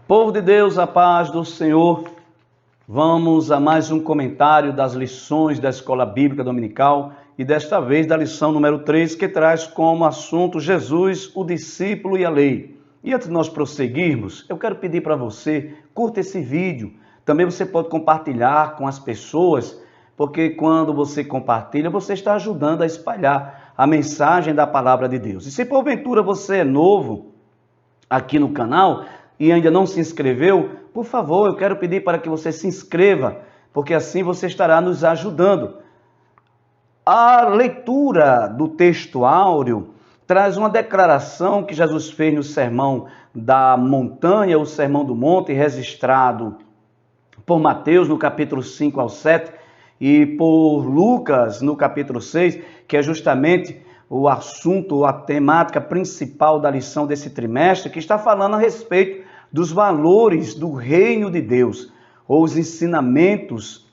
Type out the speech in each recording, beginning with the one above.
Povo de Deus, a paz do Senhor. Vamos a mais um comentário das lições da Escola Bíblica Dominical e desta vez da lição número 3, que traz como assunto Jesus, o discípulo e a lei. E antes de nós prosseguirmos, eu quero pedir para você, curta esse vídeo. Também você pode compartilhar com as pessoas, porque quando você compartilha, você está ajudando a espalhar a mensagem da palavra de Deus. E se porventura você é novo aqui no canal e ainda não se inscreveu, por favor, eu quero pedir para que você se inscreva, porque assim você estará nos ajudando. A leitura do texto áureo traz uma declaração que Jesus fez no Sermão da Montanha, o Sermão do Monte, registrado por Mateus no capítulo 5 ao 7 e por Lucas no capítulo 6, que é justamente o assunto, a temática principal da lição desse trimestre, que está falando a respeito dos valores do reino de Deus, ou os ensinamentos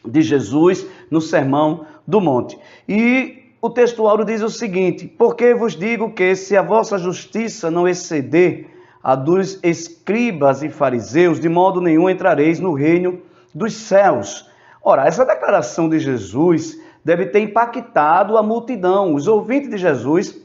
de Jesus no Sermão do Monte. E o texto áureo diz o seguinte: porque vos digo que se a vossa justiça não exceder a dos escribas e fariseus, de modo nenhum entrareis no reino dos céus. Ora, essa declaração de Jesus deve ter impactado a multidão. Os ouvintes de Jesus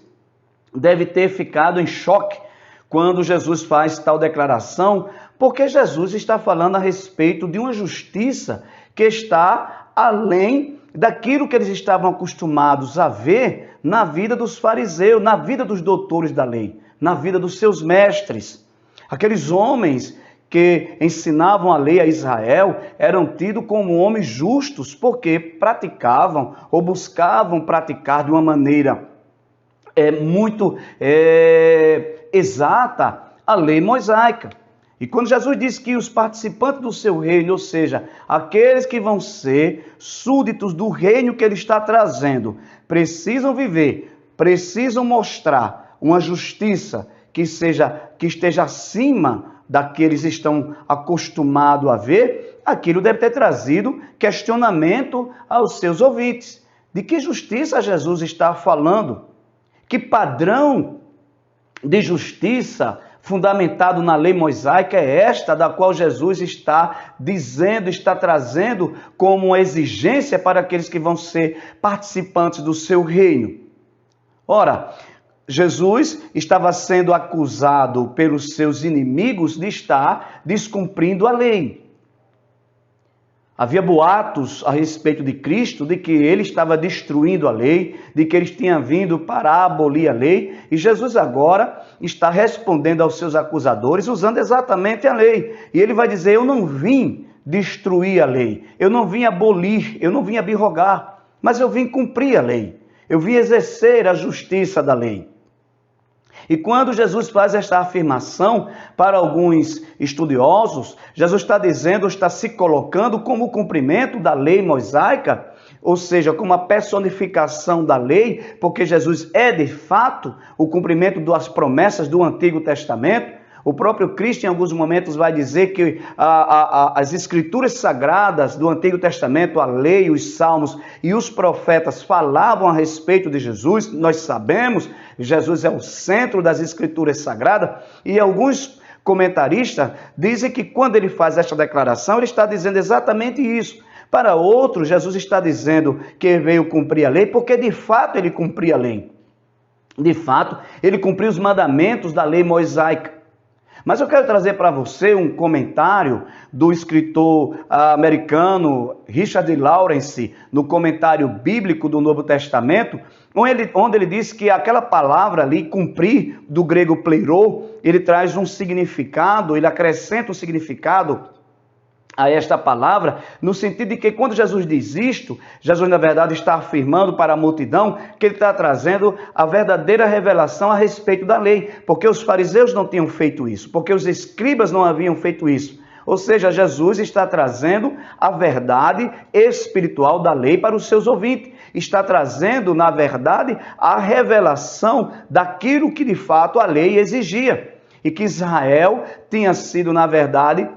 devem ter ficado em choque quando Jesus faz tal declaração, porque Jesus está falando a respeito de uma justiça que está além daquilo que eles estavam acostumados a ver na vida dos fariseus, na vida dos doutores da lei, na vida dos seus mestres. Aqueles homens que ensinavam a lei a Israel eram tidos como homens justos porque praticavam ou buscavam praticar de uma maneira muito exata a lei mosaica. E quando Jesus diz que os participantes do seu reino, ou seja, aqueles que vão ser súditos do reino que ele está trazendo, precisam viver, precisam mostrar uma justiça que esteja acima daqueles que estão acostumados a ver, aquilo deve ter trazido questionamento aos seus ouvintes. De que justiça Jesus está falando? Que padrão de justiça fundamentado na lei mosaica é esta, da qual Jesus está dizendo, está trazendo como uma exigência para aqueles que vão ser participantes do seu reino? Ora, Jesus estava sendo acusado pelos seus inimigos de estar descumprindo a lei. Havia boatos a respeito de Cristo, de que ele estava destruindo a lei, de que ele tinha vindo para abolir a lei, e Jesus agora está respondendo aos seus acusadores usando exatamente a lei. E ele vai dizer: eu não vim destruir a lei, eu não vim abolir, eu não vim abrogar, mas eu vim cumprir a lei, eu vim exercer a justiça da lei. E quando Jesus faz esta afirmação, para alguns estudiosos, Jesus está dizendo, está se colocando como o cumprimento da lei mosaica, ou seja, como a personificação da lei, porque Jesus é de fato o cumprimento das promessas do Antigo Testamento. O próprio Cristo, em alguns momentos, vai dizer que as escrituras sagradas do Antigo Testamento, a lei, os salmos e os profetas falavam a respeito de Jesus. Nós sabemos, Jesus é o centro das escrituras sagradas, e alguns comentaristas dizem que quando ele faz esta declaração, ele está dizendo exatamente isso. Para outros, Jesus está dizendo que veio cumprir a lei, porque de fato ele cumpria a lei. De fato, ele cumpriu os mandamentos da lei mosaica. Mas eu quero trazer para você um comentário do escritor americano Richard Lawrence, no comentário bíblico do Novo Testamento, onde ele diz que aquela palavra ali, cumprir, do grego pleiro, ele traz um significado, ele acrescenta um significado a esta palavra, no sentido de que quando Jesus diz isto, Jesus na verdade está afirmando para a multidão que ele está trazendo a verdadeira revelação a respeito da lei, porque os fariseus não tinham feito isso, porque os escribas não haviam feito isso. Ou seja, Jesus está trazendo a verdade espiritual da lei para os seus ouvintes, está trazendo, na verdade, a revelação daquilo que de fato a lei exigia, e que Israel tinha sido, na verdade,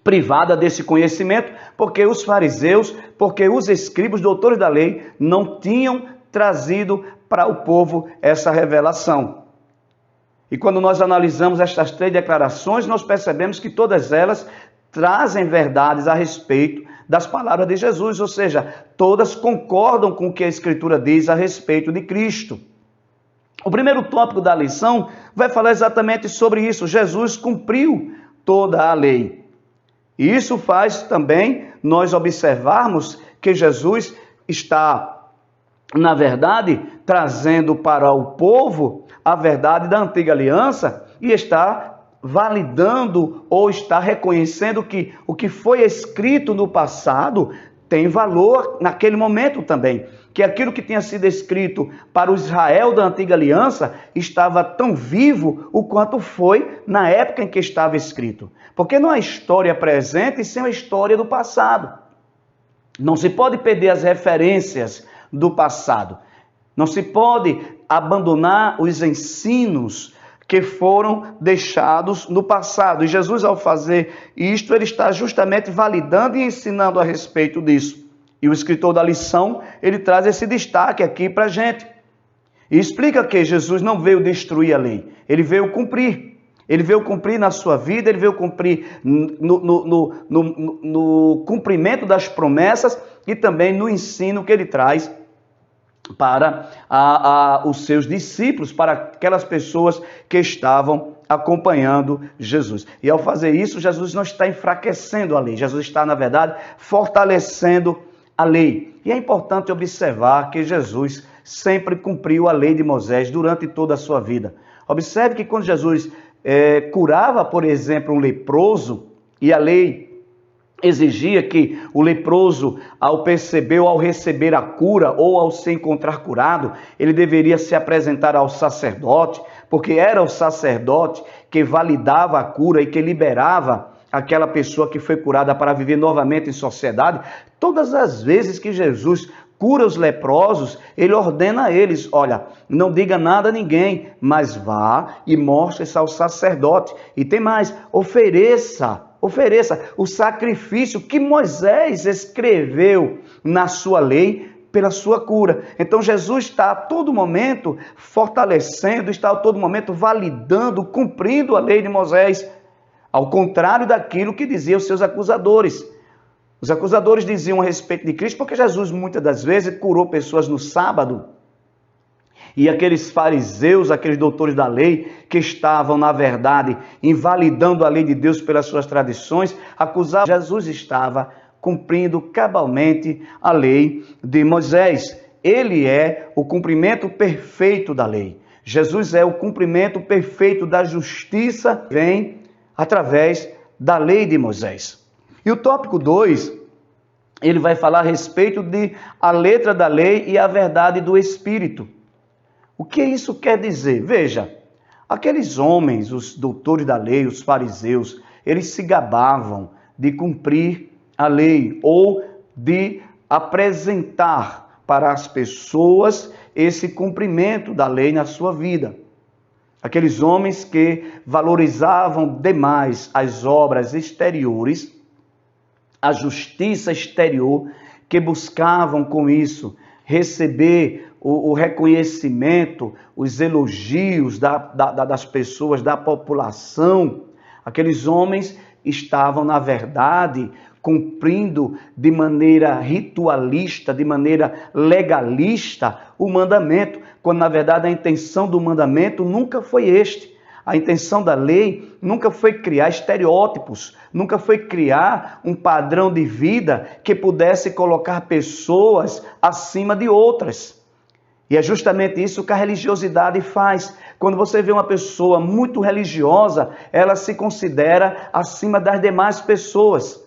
privada desse conhecimento, porque os fariseus, porque os escribas, doutores da lei, não tinham trazido para o povo essa revelação. E quando nós analisamos estas 3 declarações, nós percebemos que todas elas trazem verdades a respeito das palavras de Jesus, ou seja, todas concordam com o que a Escritura diz a respeito de Cristo. O primeiro tópico da lição vai falar exatamente sobre isso. Jesus cumpriu toda a lei. E isso faz também nós observarmos que Jesus está, na verdade, trazendo para o povo a verdade da antiga aliança e está validando ou está reconhecendo que o que foi escrito no passado tem valor naquele momento também. Que aquilo que tinha sido escrito para o Israel da antiga aliança estava tão vivo o quanto foi na época em que estava escrito. Porque não há história presente sem a história do passado. Não se pode perder as referências do passado. Não se pode abandonar os ensinos que foram deixados no passado. E Jesus, ao fazer isto, ele está justamente validando e ensinando a respeito disso. E o escritor da lição, ele traz esse destaque aqui para a gente. E explica que Jesus não veio destruir a lei, ele veio cumprir. Ele veio cumprir na sua vida, ele veio cumprir no cumprimento das promessas e também no ensino que ele traz para os seus discípulos, para aquelas pessoas que estavam acompanhando Jesus. E ao fazer isso, Jesus não está enfraquecendo a lei, Jesus está, na verdade, fortalecendo a lei. E é importante observar que Jesus sempre cumpriu a lei de Moisés durante toda a sua vida. Observe que quando Jesus curava, por exemplo, um leproso, e a lei exigia que o leproso, ao perceber ou ao receber a cura ou ao se encontrar curado, ele deveria se apresentar ao sacerdote, porque era o sacerdote que validava a cura e que liberava aquela pessoa que foi curada para viver novamente em sociedade. Todas as vezes que Jesus cura os leprosos, ele ordena a eles: olha, não diga nada a ninguém, mas vá e mostre-se ao sacerdote. E tem mais, ofereça o sacrifício que Moisés escreveu na sua lei pela sua cura. Então Jesus está a todo momento fortalecendo, está a todo momento validando, cumprindo a lei de Moisés, ao contrário daquilo que diziam os seus acusadores. Os acusadores diziam a respeito de Cristo porque Jesus muitas das vezes curou pessoas no sábado. E aqueles fariseus, aqueles doutores da lei, que estavam, na verdade, invalidando a lei de Deus pelas suas tradições, acusavam que Jesus estava cumprindo cabalmente a lei de Moisés. Ele é o cumprimento perfeito da lei. Jesus é o cumprimento perfeito da justiça que vem através da lei de Moisés. E o tópico 2, ele vai falar a respeito de a letra da lei e a verdade do Espírito. O que isso quer dizer? Veja, aqueles homens, os doutores da lei, os fariseus, eles se gabavam de cumprir a lei ou de apresentar para as pessoas esse cumprimento da lei na sua vida. Aqueles homens que valorizavam demais as obras exteriores, a justiça exterior, que buscavam com isso receber o reconhecimento, os elogios das pessoas, da população. Aqueles homens estavam, na verdade, cumprindo de maneira ritualista, de maneira legalista, o mandamento, quando na verdade a intenção do mandamento nunca foi este. A intenção da lei nunca foi criar estereótipos, nunca foi criar um padrão de vida que pudesse colocar pessoas acima de outras. E é justamente isso que a religiosidade faz. Quando você vê uma pessoa muito religiosa, ela se considera acima das demais pessoas.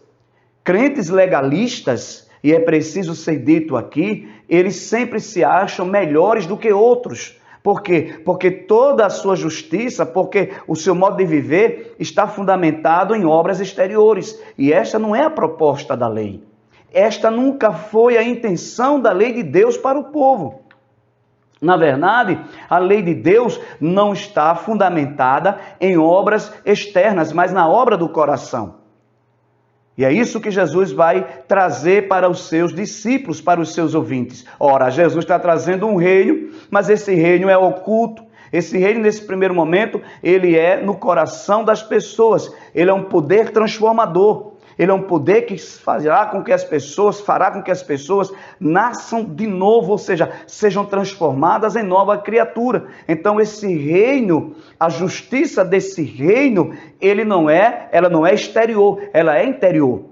Crentes legalistas, e é preciso ser dito aqui, eles sempre se acham melhores do que outros. Por quê? Porque toda a sua justiça, porque o seu modo de viver está fundamentado em obras exteriores. E esta não é a proposta da lei. Esta nunca foi a intenção da lei de Deus para o povo. Na verdade, a lei de Deus não está fundamentada em obras externas, mas na obra do coração. E é isso que Jesus vai trazer para os seus discípulos, para os seus ouvintes. Ora, Jesus está trazendo um reino, mas esse reino é oculto. Esse reino, nesse primeiro momento, ele é no coração das pessoas. Ele é um poder transformador. Ele é um poder que fará com que as pessoas nasçam de novo, ou seja, sejam transformadas em nova criatura. Então esse reino, a justiça desse reino, ela não é exterior, ela é interior.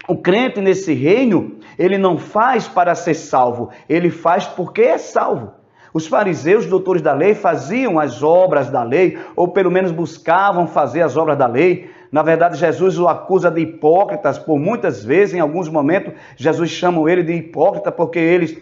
O crente nesse reino, ele não faz para ser salvo, ele faz porque é salvo. Os fariseus, doutores da lei, faziam as obras da lei, ou pelo menos buscavam fazer as obras da lei. Na verdade, Jesus o acusa de hipócritas por muitas vezes. Em alguns momentos, Jesus chama ele de hipócrita porque eles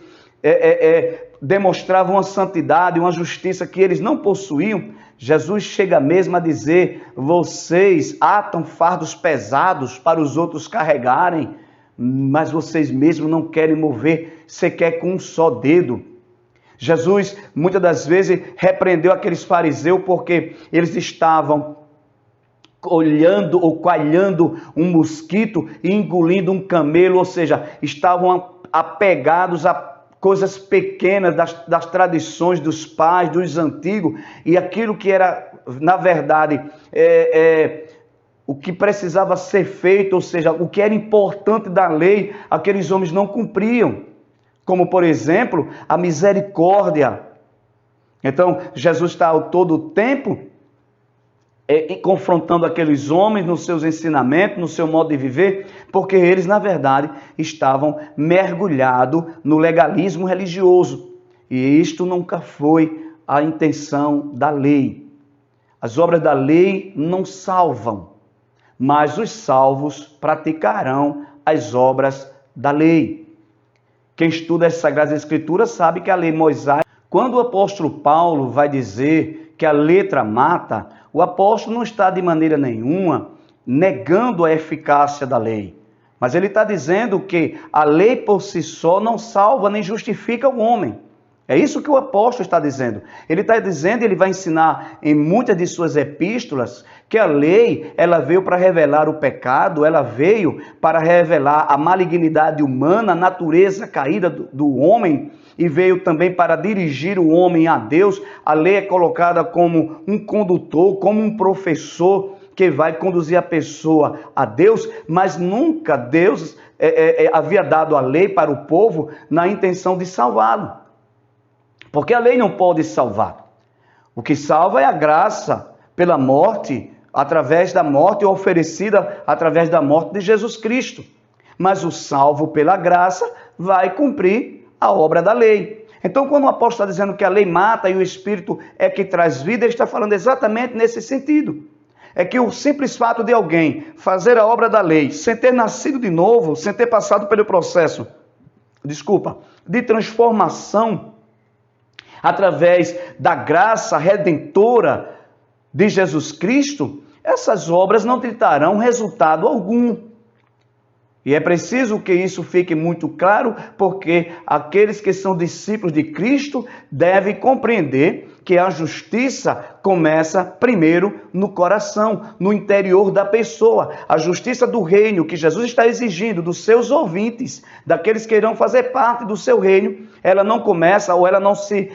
demonstravam uma santidade, uma justiça que eles não possuíam. Jesus chega mesmo a dizer: vocês atam fardos pesados para os outros carregarem, mas vocês mesmos não querem mover sequer com um só dedo. Jesus, muitas das vezes, repreendeu aqueles fariseus porque eles estavam olhando ou coalhando um mosquito e engolindo um camelo, ou seja, estavam apegados a coisas pequenas das tradições dos pais, dos antigos, e aquilo que era, na verdade, o que precisava ser feito, ou seja, o que era importante da lei, aqueles homens não cumpriam, como, por exemplo, a misericórdia. Então, Jesus está ao todo o tempo confrontando aqueles homens nos seus ensinamentos, no seu modo de viver, porque eles, na verdade, estavam mergulhados no legalismo religioso. E isto nunca foi a intenção da lei. As obras da lei não salvam, mas os salvos praticarão as obras da lei. Quem estuda as Sagradas Escrituras sabe que a lei mosaica, quando o apóstolo Paulo vai dizer que a letra mata, o apóstolo não está de maneira nenhuma negando a eficácia da lei, mas ele está dizendo que a lei por si só não salva nem justifica o homem. É isso que o apóstolo está dizendo. Ele está dizendo, ele vai ensinar em muitas de suas epístolas, que a lei, ela veio para revelar o pecado, ela veio para revelar a malignidade humana, a natureza caída do homem, e veio também para dirigir o homem a Deus. A lei é colocada como um condutor, como um professor que vai conduzir a pessoa a Deus, mas nunca Deus havia dado a lei para o povo na intenção de salvá-lo. Porque a lei não pode salvar. O que salva é a graça pela morte, através da morte oferecida através da morte de Jesus Cristo. Mas o salvo pela graça vai cumprir a obra da lei. Então, quando o apóstolo está dizendo que a lei mata e o Espírito é que traz vida, ele está falando exatamente nesse sentido. É que o simples fato de alguém fazer a obra da lei, sem ter nascido de novo, sem ter passado pelo processo, de transformação, através da graça redentora de Jesus Cristo, essas obras não te darão resultado algum. E é preciso que isso fique muito claro, porque aqueles que são discípulos de Cristo devem compreender que a justiça começa primeiro no coração, no interior da pessoa. A justiça do reino que Jesus está exigindo dos seus ouvintes, daqueles que irão fazer parte do seu reino, ela não começa ou ela não se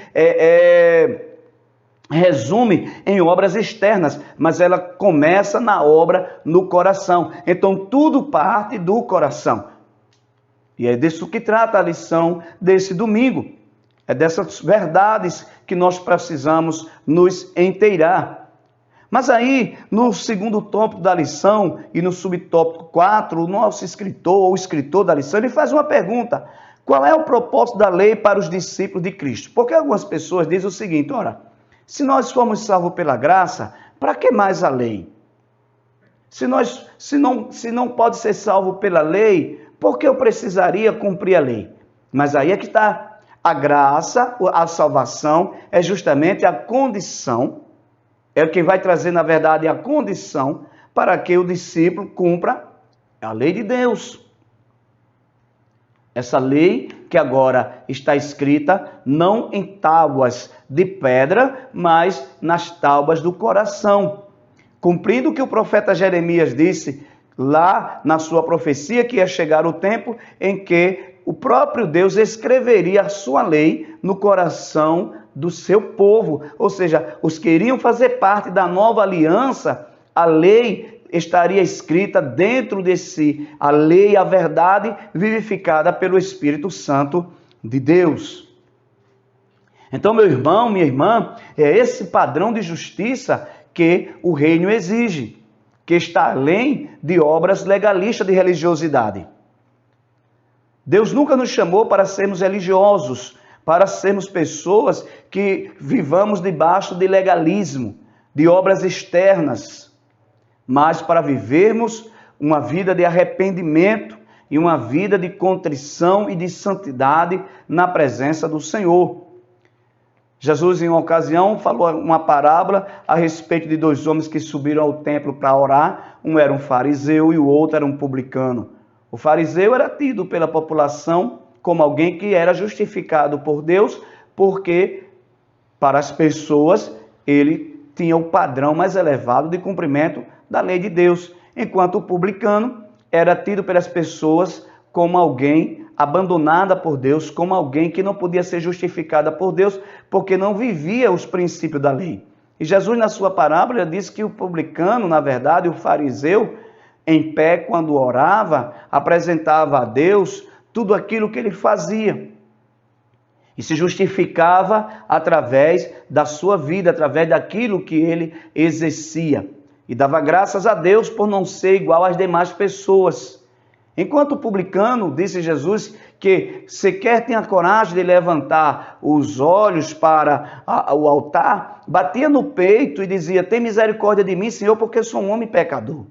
resume em obras externas, mas ela começa na obra no coração. Então tudo parte do coração. E é disso que trata a lição desse domingo. É dessas verdades que nós precisamos nos inteirar. Mas aí, no segundo tópico da lição e no subtópico 4, o nosso escritor ou escritor da lição, ele faz uma pergunta: qual é o propósito da lei para os discípulos de Cristo? Porque algumas pessoas dizem o seguinte: ora, se nós formos salvos pela graça, para que mais a lei? Se não pode ser salvo pela lei, por que eu precisaria cumprir a lei? Mas aí é que está. A graça, a salvação, é justamente a condição, é o que vai trazer, na verdade, a condição para que o discípulo cumpra a lei de Deus. Essa lei que agora está escrita não em tábuas de pedra, mas nas tábuas do coração. Cumprindo o que o profeta Jeremias disse lá na sua profecia, que ia chegar o tempo em que o próprio Deus escreveria a sua lei no coração do seu povo, ou seja, os que iriam fazer parte da nova aliança, a lei estaria escrita dentro de si, a lei, a verdade vivificada pelo Espírito Santo de Deus. Então, meu irmão, minha irmã, é esse padrão de justiça que o reino exige, que está além de obras legalistas de religiosidade. Deus nunca nos chamou para sermos religiosos, para sermos pessoas que vivamos debaixo de legalismo, de obras externas, mas para vivermos uma vida de arrependimento e uma vida de contrição e de santidade na presença do Senhor. Jesus, em uma ocasião, falou uma parábola a respeito de dois homens que subiram ao templo para orar. Um era um fariseu e o outro era um publicano. O fariseu era tido pela população como alguém que era justificado por Deus, porque para as pessoas ele tinha o padrão mais elevado de cumprimento da lei de Deus, enquanto o publicano era tido pelas pessoas como alguém abandonada por Deus, como alguém que não podia ser justificada por Deus, porque não vivia os princípios da lei. E Jesus, na sua parábola, disse que o publicano, na verdade, o fariseu, em pé, quando orava, apresentava a Deus tudo aquilo que ele fazia. E se justificava através da sua vida, através daquilo que ele exercia. E dava graças a Deus por não ser igual às demais pessoas. Enquanto o publicano, disse Jesus, que sequer tinha coragem de levantar os olhos para o altar, batia no peito e dizia: tem misericórdia de mim, Senhor, porque eu sou um homem pecador.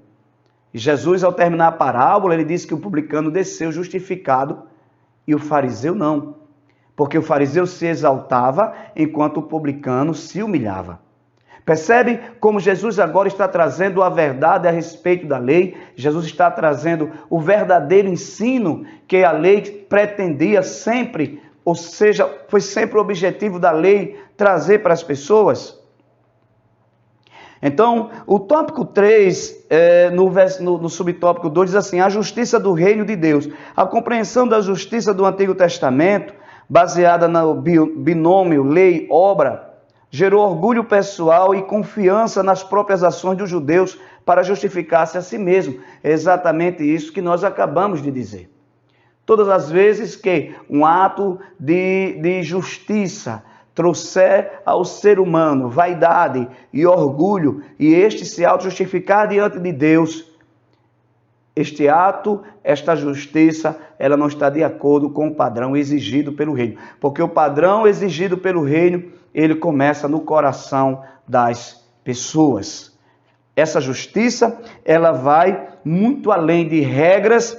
E Jesus, ao terminar a parábola, ele disse que o publicano desceu justificado e o fariseu não. Porque o fariseu se exaltava enquanto o publicano se humilhava. Percebe como Jesus agora está trazendo a verdade a respeito da lei? Jesus está trazendo o verdadeiro ensino que a lei pretendia sempre, ou seja, foi sempre o objetivo da lei trazer para as pessoas. Então, o tópico 3, no subtópico 2, diz assim: a justiça do reino de Deus. A compreensão da justiça do Antigo Testamento, baseada no binômio lei-obra, gerou orgulho pessoal e confiança nas próprias ações dos judeus para justificar-se a si mesmo. É exatamente isso que nós acabamos de dizer. Todas as vezes que um ato de justiça trouxer ao ser humano vaidade e orgulho, e este se auto-justificar diante de Deus, este ato, esta justiça, ela não está de acordo com o padrão exigido pelo reino. Porque o padrão exigido pelo reino, ele começa no coração das pessoas. Essa justiça, ela vai muito além de regras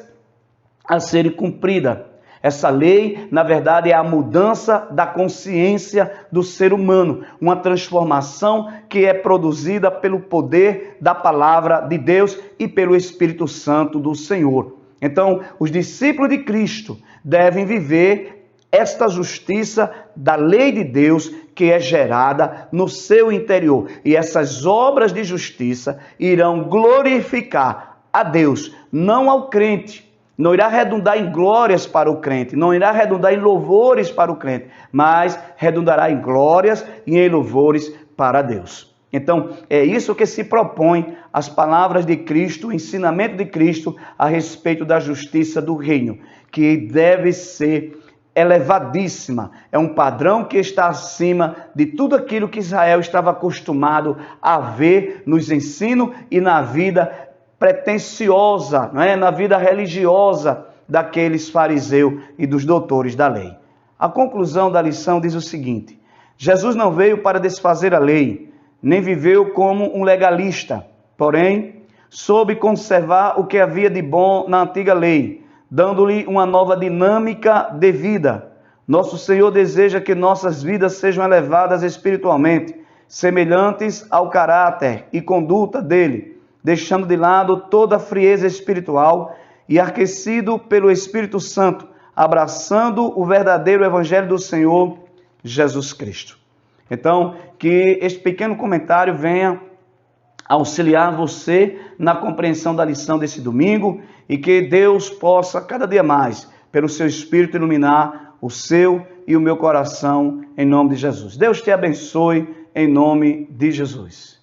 a serem cumpridas. Essa lei, na verdade, é a mudança da consciência do ser humano, uma transformação que é produzida pelo poder da palavra de Deus e pelo Espírito Santo do Senhor. Então, os discípulos de Cristo devem viver esta justiça da lei de Deus que é gerada no seu interior. E essas obras de justiça irão glorificar a Deus, não ao crente. Não irá redundar em glórias para o crente, não irá redundar em louvores para o crente, mas redundará em glórias e em louvores para Deus. Então, é isso que se propõe as palavras de Cristo, o ensinamento de Cristo a respeito da justiça do reino, que deve ser elevadíssima. É um padrão que está acima de tudo aquilo que Israel estava acostumado a ver nos ensinos e na vida pretensiosa, não é? Na vida religiosa daqueles fariseus e dos doutores da lei. A conclusão da lição diz o seguinte: Jesus não veio para desfazer a lei, nem viveu como um legalista, porém, soube conservar o que havia de bom na antiga lei, dando-lhe uma nova dinâmica de vida. Nosso Senhor deseja que nossas vidas sejam elevadas espiritualmente, semelhantes ao caráter e conduta dele, deixando de lado toda a frieza espiritual e aquecido pelo Espírito Santo, abraçando o verdadeiro Evangelho do Senhor Jesus Cristo. Então, que este pequeno comentário venha auxiliar você na compreensão da lição desse domingo e que Deus possa, cada dia mais, pelo seu Espírito, iluminar o seu e o meu coração em nome de Jesus. Deus te abençoe em nome de Jesus.